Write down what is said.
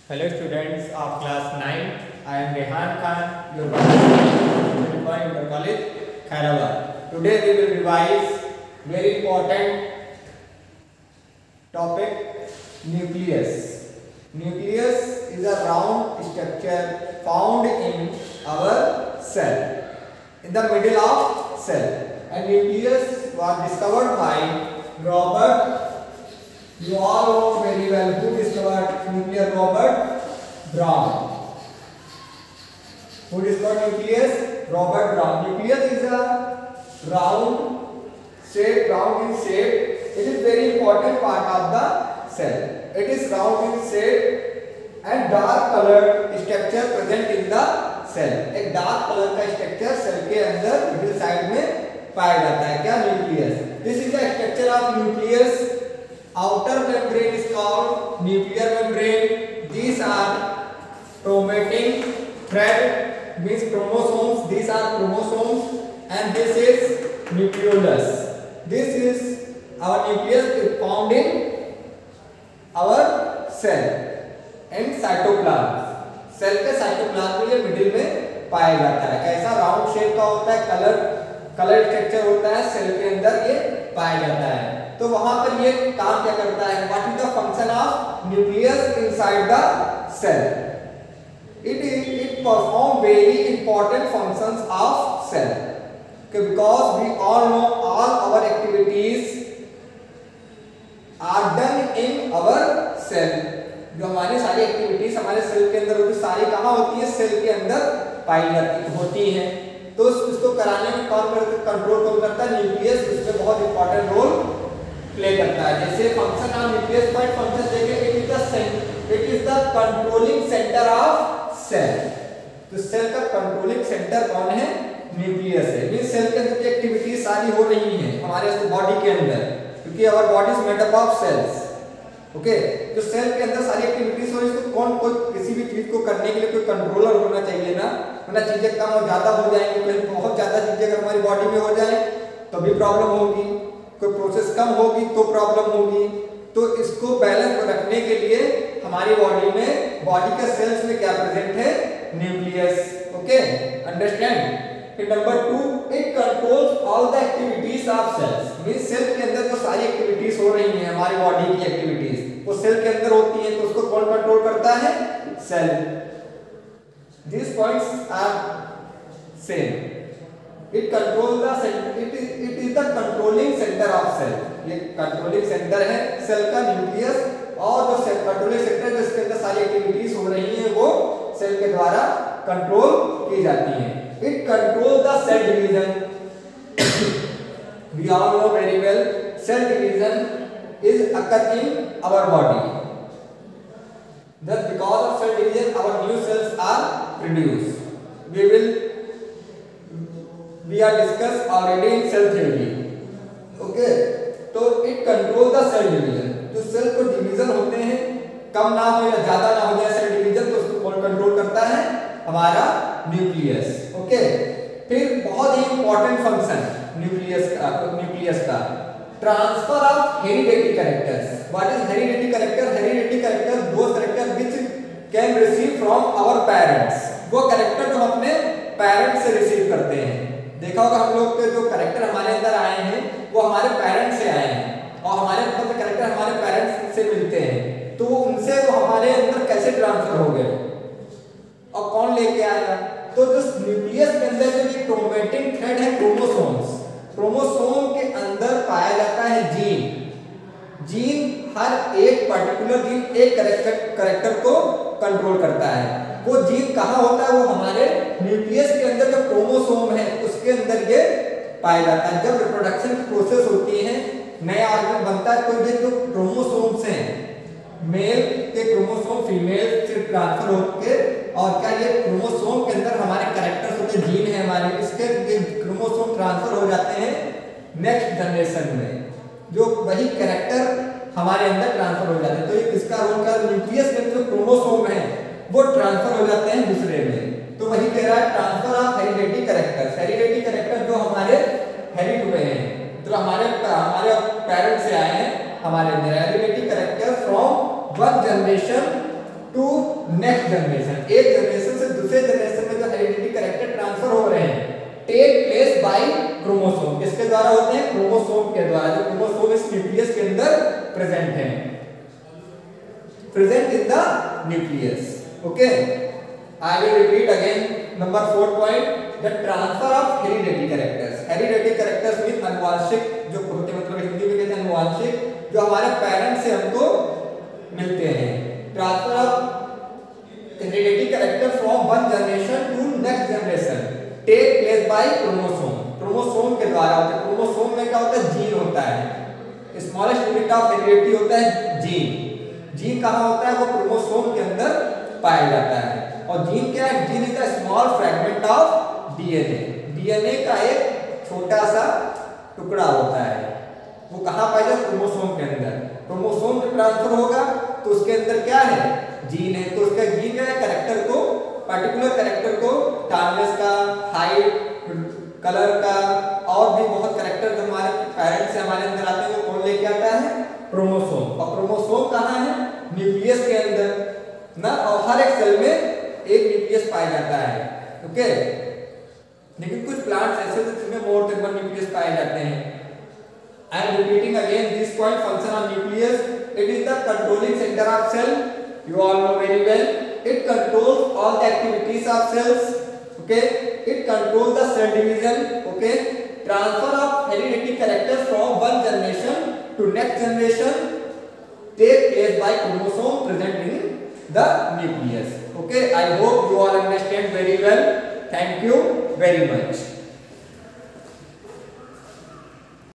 Hello students of class 9. I am Rehan Khan, your in your college, Khairabad. Today we will revise very important topic, nucleus. Nucleus is a round structure found in our cell, in the middle of cell. And nucleus was discovered by Robert. You all know very well who discovered nucleus. Robert Brown. Who discovered nucleus? Robert Brown. Nucleus is a round in shape. It is very important part of the cell. It is round in shape and dark colored structure present in the cell. एक dark color का structure cell के अंदर middle side में पाया जाता है. क्या? nucleus. This is the structure of nucleus. Outer membrane is called nuclear membrane. These are chromatin thread, means chromosomes. These are chromosomes, and this is nucleolus. This is our nucleus found in our cell and cytoplasm. Cell के cytoplasm में middle में पाया जाता है. कैसा? Round shape का होता है, कलर स्ट्रक्चर होता है, सेल के अंदर ये पाया जाता है. तो वहां पर ये काम क्या करता है? What is the function of nucleus inside the cell? It perform very important functions of cell, because we all know all our activities are done in our cell. जो हमारी सारी एक्टिविटीज हमारे सेल के अंदर होती, सारी कहाँ होती है? सेल के अंदर पाई होती है. तो इसको कराने में कंट्रोल कौन करता है? न्यूक्लियस इसमें बहुत इंपॉर्टेंट रोल प्ले करता है. जैसे function of nucleus point function देखें, it is the controlling centre of cell. तो सेल का कंट्रोलिंग सेंटर कौन है? न्यूक्लियस है. मींस सेल के अंदर की एक्टिविटीज सारी हो रही हैं हमारे बॉडी के अंदर, क्योंकि our body is made up of cells. Okay, जो सेल के अंदर सारी एक्टिविटीज हो रही है, तो कोई किसी भी चीज को करने के लिए कोई कंट्रोलर होना चाहिए ना, वरना चीजें कम और ज्यादा हो जाएंगी. कहीं बहुत ज्यादा चीजें अगर हमारी बॉडी में हो जाए तो भी प्रॉब्लम होगी, कोई प्रोसेस कम होगी तो प्रॉब्लम होगी. तो इसको बैलेंस रखने के लिए हमारी बॉडी में, बॉडी के सेल्स में क्या प्रेजेंट है? न्यूक्लियस. Okay, understand. फिर number 2, it controls all the activities of cells. Means cell के अंदर जो सारी एक्टिविटीज हो रही हैं हमारी बॉडी की एक्टिविटीज, वो सेल के अंदर होती हैं, तो उसको कौन कंट्रोल करता है? Cell. These points are same. It controls the it is the controlling center of cell. ये कंट्रोलिंग सेंटर है सेल का, न्यूक्लियस. और जो सेल कंट्रोलिंग सेंटर है, जिसके अंदर सारी एक्टिविटीज हो रही हैं, वो सेल के द्वारा कंट्रोल की जाती हैं. It controls the cell division. We all know very well cell division is occur in our body. Thus, because of cell division, our new cells are produced. We are discussed already in cell theory. Okay, तो it controls the cell division. जो cell को division होते हैं, कम ना हो या ज्यादा ना हो जाए सेल डिवीजन, तो उसको कौन कंट्रोल करता है? हमारा न्यूक्लियस. ओके, फिर बहुत ही इंपॉर्टेंट फंक्शन न्यूक्लियस का transfer of heredity characters. What is heredity character? Heredity character those character which can receive from our parents. वो कैरेक्टर जो हम अपने पेरेंट्स से रिसीव करते हैं. देखा होगा हम लोग के जो कैरेक्टर हमारे अंदर आए हैं, वो हमारे पेरेंट्स से आए हैं, और हमारे मतलब कैरेक्टर हमारे पेरेंट्स से मिलते हैं. तो वो उनसे वो हमारे अंदर कैसे ट्रांसफर हो गए और कौन लेके आया? तो जो न्यूक्लियस के अंदर जो ये क्रोमेटिन थ्रेड है, क्रोमोसोम के अंदर पाया जाता है जीन. हर एक पर्टिकुलर जीन एक कैरेक्टर को कंट्रोल करता है. वो जीन कहाँ होता है? वो हमारे न्यूक्लियस के अंदर जो क्रोमोसोम है उसके अंदर ये पाया जाता है. जब रिप्रोडक्शन की प्रोसेस होती है, नया ऑर्गन बनता है, तो ये जो क्रोमोसोम्स हैं, मेल के क्रोमोसोम फीमेल से ट्रांसफर होकर, और क्या ये क्रोमोसोम के अंदर हमारे कैरेक्टर्स होते हैं, जीन है हमारे, इसके क्रोमोसोम ट्रांसफर हो जाते हैं नेक्स्ट जनरेशन में. जो वही कैरेक्टर हमारे अंदर ट्रांसफर हो जाते हैं. तो ये किसका रोल का? न्यूक्लियस में जो क्रोमोसोम है वो ट्रांसफर हो जाते हैं दूसरे में. तो वही कह रहा है transfer of heredity characters. Heredity character जो हमारे हेरिड हुए हैं, जो हमारे पेरेंट्स से आए हैं, हमारे अंदर heredity character from one generation to next generation, एक जनरेशन से दूसरे जनरेशन में जो हेरिडिटी कैरेक्टर ट्रांसफर हो रहे हैं टेक प्लेस बाय क्रोमोसोम, किसके द्वारा होते हैं? क्रोमोसोम के द्वारा, जो क्रोमोसोम इस न्यूक्लियस के अंदर प्रेजेंट है, present in the nucleus. Okay, I will repeat again number 4 point, the transfer of heredity characters. Heredity characters mean अनुवांशिक जो होते हैं, मतलब हिंदी में कहते हैं अनुवांशिक, जो हमारे पेरेंट्स से हमको मिलते हैं। Transfer of heredity character from one generation to next generation take place by chromosome, chromosome के द्वारा होता है। क्रोमोसोम में क्या होता है? जीन होता है, स्मॉलेस्ट यूनिट ऑफ हेरिडिटी होता है जीन। जीन कहाँ होता है? वो क्रोमोसोम के अंदर पाया जाता है। और जीन क्या है? Gene is a small fragment of DNA, DNA का एक छोटा सा टुकड़ा होता है, वो कहाँ पाया जाता है? क्रोमोसोम के अंदर। क्रोमोसोम जब ट्रांसफर होगा तो उसके अंदर क्या है? जीन है। तो उसका जीन क्या है? कैरेक्टर को, पर्टिकुलर कैरेक्टर को, टार्डनेस का, हाइट, कलर का, और भी बहुत कैरेक्टर जो हमारे पेरेंट्स से हमारे अंदर आते हैं वो कौन लेके आता है? क्रोमोसोम। और क्रोमोसोम कहाँ है? न्यूक्लियस के अंदर ना, और हर एक सेल में एक न्यूक्लियस पाया जाता है। ओके, लेकिन कुछ प्लांट्स ऐसे होते हैं जिसमें मोर देन वन न्यूक्लियस पाए जाते हैं। I am repeating again this point, function of nucleus. It is the controlling center of cell. You all know very well. It controls all the activities of cells. Okay. It controls the cell division. Okay. Transfer of hereditary characters from one generation to next generation take place by chromosome present in the nucleus. Okay. I hope you all understand very well. Thank you very much.